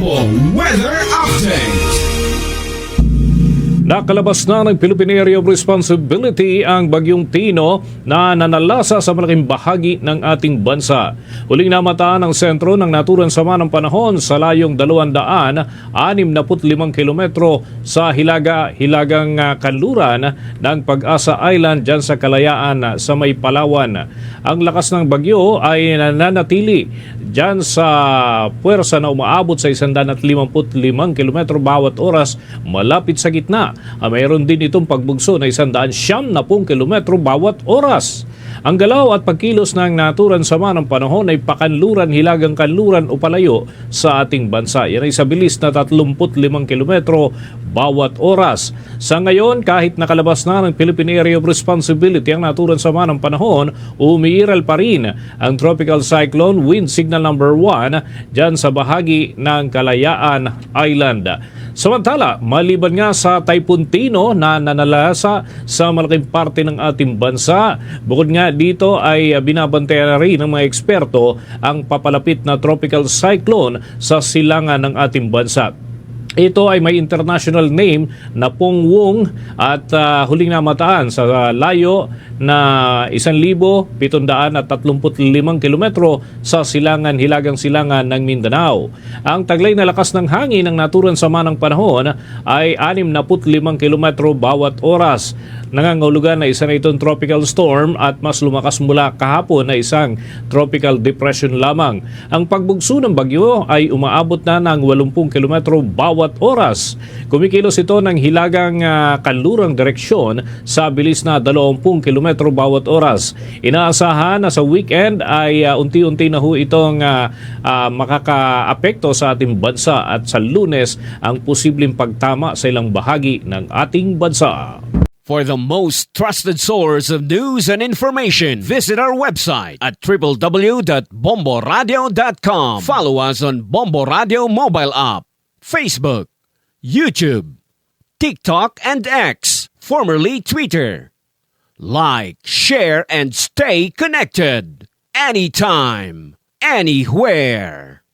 Bombo Weather Update. Nakalabas na ng Philippine Area of Responsibility ang Bagyong Tino na nanalasa sa malaking bahagi ng ating bansa. Huling namataan ang sentro ng naturang sama ng panahon sa layong 265 kilometro sa hilagang kanluran ng Pag-asa Island dyan sa Kalayaan sa May Palawan. Ang lakas ng bagyo ay nananatili dyan sa puwersa na umaabot sa 155 kilometro bawat oras malapit sa gitna. Mayroon din itong pagbugso na 170 kilometro bawat oras. Ang galaw at pagkilos ng naturan sama ng panahon ay pakanluran, hilagang kanluran o palayo sa ating bansa. Yan ay sa bilis na 35 kilometro bawat oras. Sa ngayon, kahit nakalabas na ng Philippine Area of Responsibility ang naturan sama ng panahon, umiiral pa rin ang Tropical Cyclone Wind Signal number 1 dyan sa bahagi ng Kalayaan Island. Samantala, maliban nga sa Typhoon Tino na nanalasa sa malaking parte ng ating bansa, bukod nga dito ay binabantayan na rin ng mga eksperto ang papalapit na tropical cyclone sa silangan ng ating bansa. Ito ay may international name na Pongwong at huling namataan sa layo na 1,735 kilometro sa hilagang silangan ng Mindanao. Ang taglay na lakas ng hangin ng naturan sama ng panahon ay 65 kilometro bawat oras. Nangangahulugan na isa na itong tropical storm at mas lumakas mula kahapon na isang tropical depression lamang. Ang pagbugso ng bagyo ay umaabot na ng 80 kilometro bawat oras. Kumikilos ito ng hilagang kanlurang direksyon sa bilis na 20 kilometro bawat oras. Inaasahan na sa weekend ay unti-unti na ho itong makakaapekto sa ating bansa at sa Lunes ang posibleng pagtama sa ilang bahagi ng ating bansa. For the most trusted source of news and information, visit our website at www.bomboradio.com. Follow us on Bombo Radio mobile app, Facebook, YouTube, TikTok, and X, formerly Twitter. Like, share, and stay connected. Anytime, anywhere.